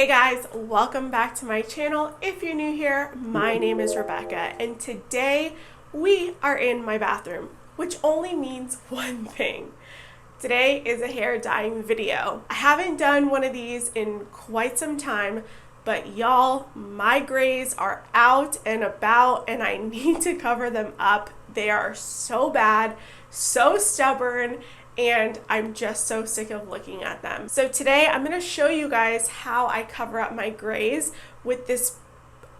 Hey guys, welcome back to my channel. If you're new here, my name is Rebecca and today we are in my bathroom, which only means one thing. Today is a hair dyeing video. I haven't done one of these in quite some time, but y'all, my grays are out and about and I need to cover them up. They are so bad, so stubborn, and I'm just so sick of looking at them. So today I'm going to show you guys how I cover up my grays with this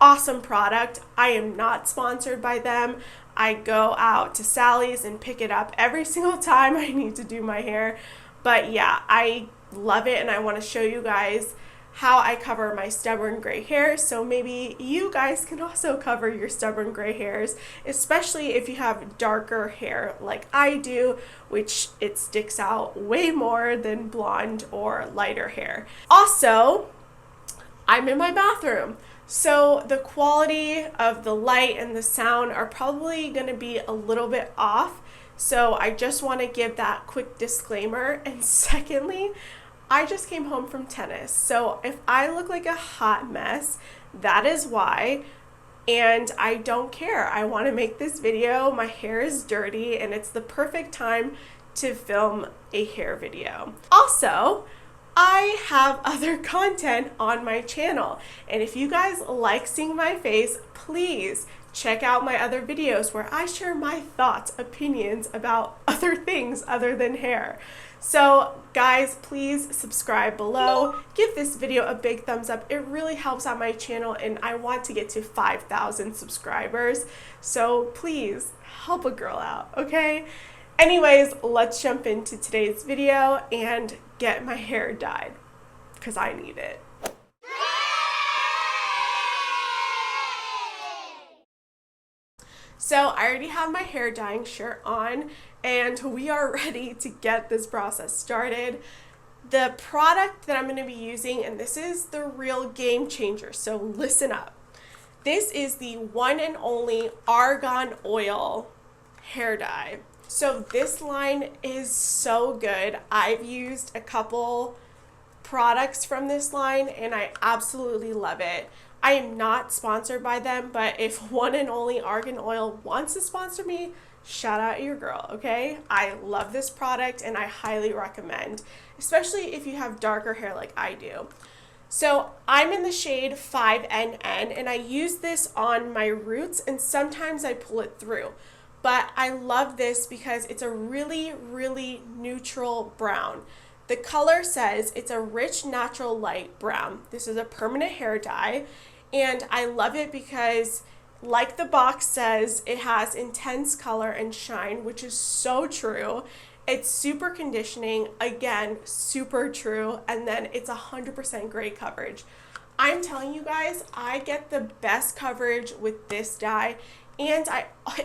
awesome product. I am not sponsored by them. I go out to Sally's and pick it up every single time I need to do my hair. But yeah, I love it and I want to show you guys how I cover my stubborn gray hairs, so maybe you guys can also cover your stubborn gray hairs, especially if you have darker hair like I do, which it sticks out way more than blonde or lighter hair. Also, I'm in my bathroom, so the quality of the light and the sound are probably going to be a little bit off, so I just want to give that quick disclaimer. And secondly, I just came home from tennis, so if I look like a hot mess, that is why, and I don't care. I want to make this video. My hair is dirty, and it's the perfect time to film a hair video. Also, I have other content on my channel, and if you guys like seeing my face, please check out my other videos where I share my thoughts, opinions about other things other than hair. So guys, please subscribe below, give this video a big thumbs up. It really helps out my channel and I want to get to 5,000 subscribers. So please help a girl out, okay? Anyways, let's jump into today's video and get my hair dyed because I need it. So I already have my hair dyeing shirt on and we are ready to get this process started. The product that I'm going to be using, and this is the real game changer, so listen up. This is the one and only Argan Oil hair dye. So this line is so good. I've used a couple products from this line and I absolutely love it. I am not sponsored by them, but if one and only Argan Oil wants to sponsor me, shout out your girl, okay? I love this product and I highly recommend, especially if you have darker hair like I do. So I'm in the shade 5NN and I use this on my roots and sometimes I pull it through. But I love this because it's a really, really neutral brown. The color says it's a rich, natural light brown. This is a permanent hair dye, and I love it because, like the box says, it has intense color and shine, which is so true. It's super conditioning, again, super true, and then it's 100% gray coverage. I'm telling you guys, I get the best coverage with this dye, and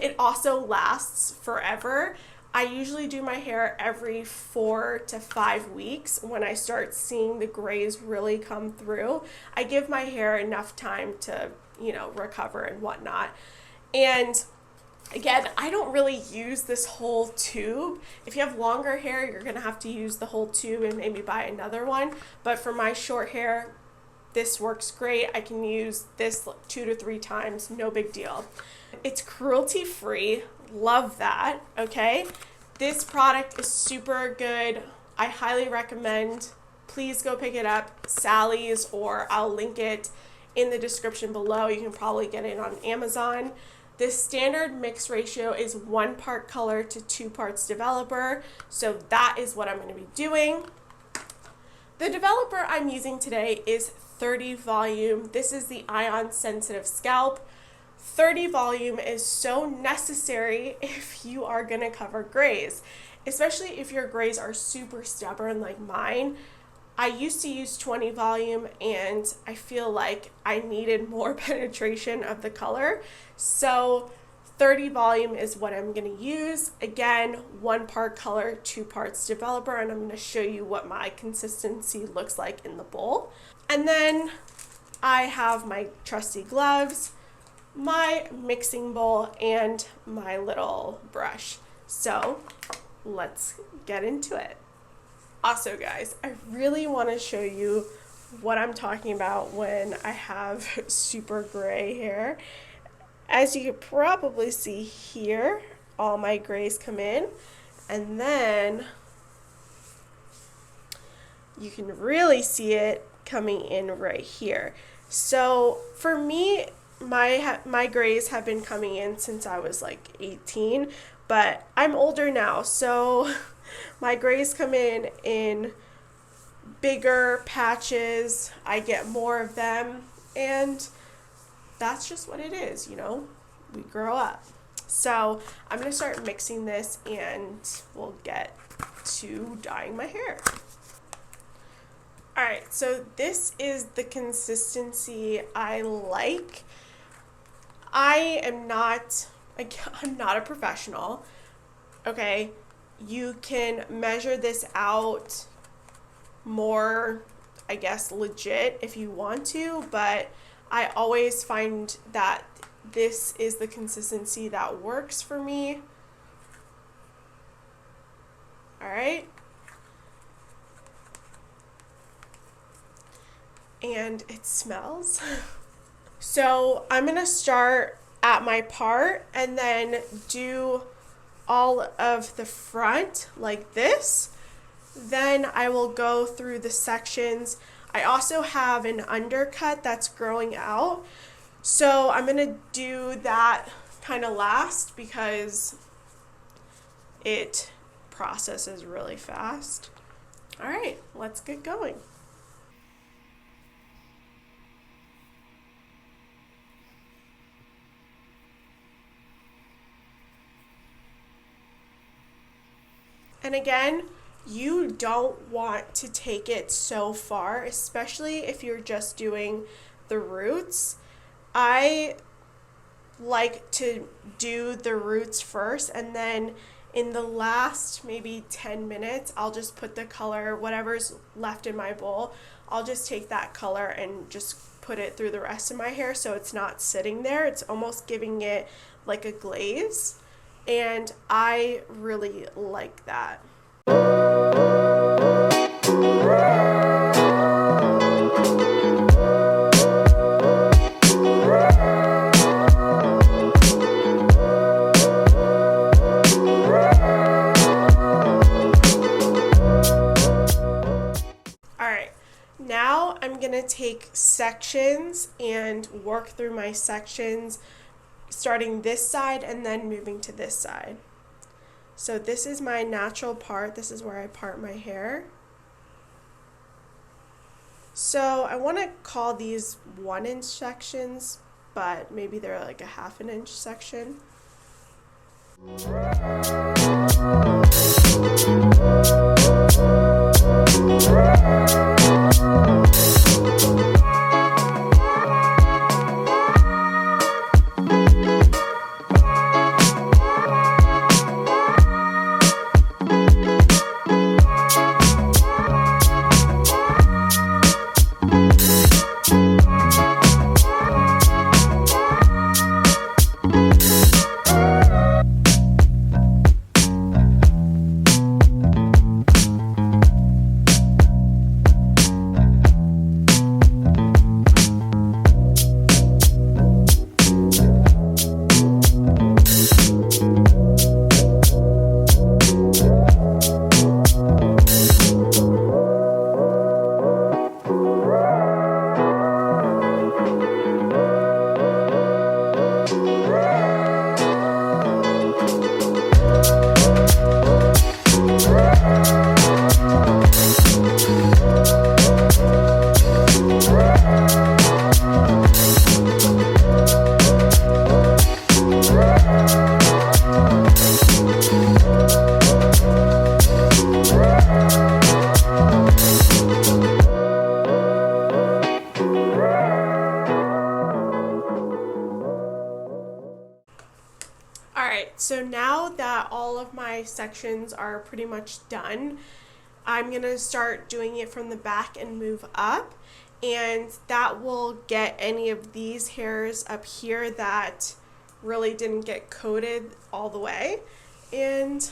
it also lasts forever. I usually do my hair every 4 to 5 weeks when I start seeing the grays really come through. I give my hair enough time to, recover and whatnot. And again, I don't really use this whole tube. If you have longer hair, you're gonna have to use the whole tube and maybe buy another one. But for my short hair, this works great. I can use this 2 to 3 times, no big deal. It's cruelty-free. Love that, okay? This product is super good. I highly recommend. Please go pick it up, Sally's, or I'll link it in the description below. You can probably get it on Amazon. The standard mix ratio is 1 part color to 2 parts developer, so that is what I'm going to be doing. The developer I'm using today is 30 volume. This is the ion sensitive scalp. 30 volume is so necessary if you are going to cover grays, especially if your grays are super stubborn like mine. I used to use 20 volume and I feel like I needed more penetration of the color, so 30 volume is what I'm going to use. Again, 1 part color, 2 parts developer, and I'm going to show you what my consistency looks like in the bowl. And then I have my trusty gloves, my mixing bowl, and my little brush. So let's get into it. Also guys, I really want to show you what I'm talking about when I have super gray hair. As you can probably see here, all my grays come in, and then you can really see it coming in right here. So for me, my grays have been coming in since I was like 18, but I'm older now, so my grays come in bigger patches. I get more of them, and that's just what it is, you know, we grow up. So I'm gonna start mixing this and we'll get to dyeing my hair. All right, so this is the consistency I like. I'm not a professional, okay? You can measure this out more, I guess, legit if you want to, but I always find that this is the consistency that works for me. All right. And it smells. So I'm gonna start at my part and then do all of the front like this. Then I will go through the sections. I also have an undercut that's growing out. So I'm gonna do that kind of last because it processes really fast. All right, let's get going. And again, you don't want to take it so far, especially if you're just doing the roots. I like to do the roots first, and then in the last maybe 10 minutes, I'll just put the color, whatever's left in my bowl, I'll just take that color and just put it through the rest of my hair so it's not sitting there. It's almost giving it like a glaze. And I really like that. All right, now I'm gonna take sections and work through my sections, starting this side and then moving to this side. So this is my natural part. This is where I part my hair. So I want to call these 1 inch sections, but maybe they're like a 1/2 inch section. So now that all of my sections are pretty much done, I'm gonna start doing it from the back and move up, and that will get any of these hairs up here that really didn't get coated all the way, and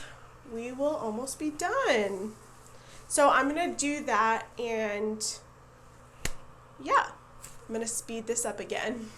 we will almost be done. So I'm gonna do that and yeah, I'm gonna speed this up again.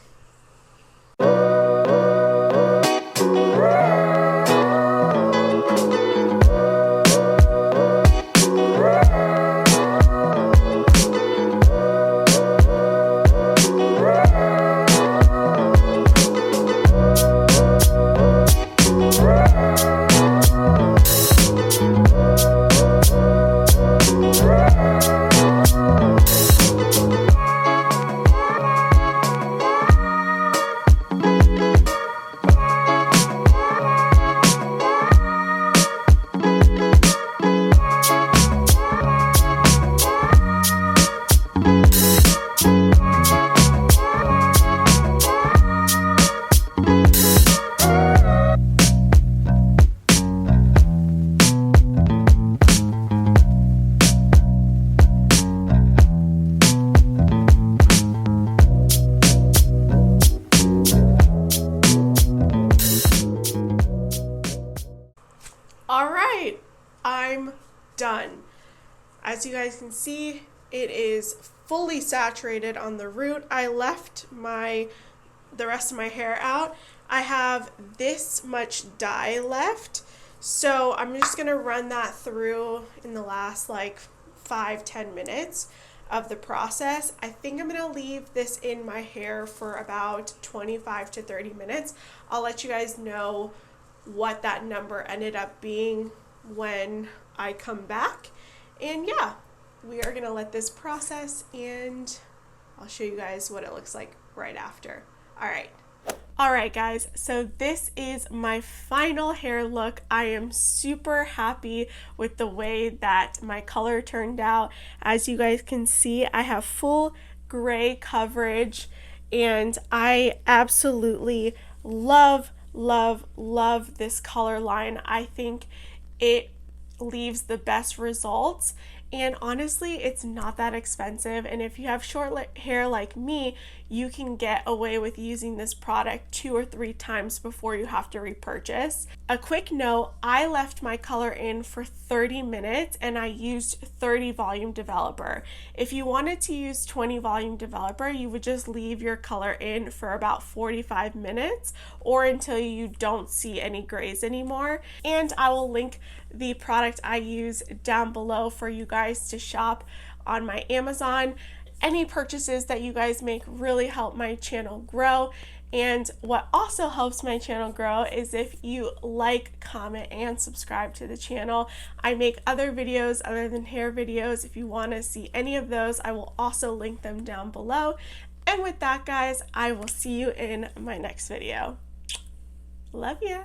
All right, I'm done. As you guys can see, it is fully saturated on the root. I left the rest of my hair out. I have this much dye left, so I'm just gonna run that through in the last like 5-10 minutes of the process. I think I'm gonna leave this in my hair for about 25 to 30 minutes. I'll let you guys know what that number ended up being when I come back. And yeah, we are gonna let this process and I'll show you guys what it looks like right after. All right guys, so this is my final hair look. I am super happy with the way that my color turned out. As you guys can see, I have full gray coverage and I absolutely love this color line. I think it leaves the best results, and honestly it's not that expensive, and if you have short hair like me, you can get away with using this product 2 or 3 times before you have to repurchase. A quick note, I left my color in for 30 minutes and I used 30 volume developer. If you wanted to use 20 volume developer, you would just leave your color in for about 45 minutes or until you don't see any grays anymore. And I will link the product I use down below for you guys to shop on my Amazon. Any purchases that you guys make really help my channel grow. And what also helps my channel grow is if you like, comment, and subscribe to the channel. I make other videos other than hair videos. If you want to see any of those, I will also link them down below. And with that, guys, I will see you in my next video. Love ya!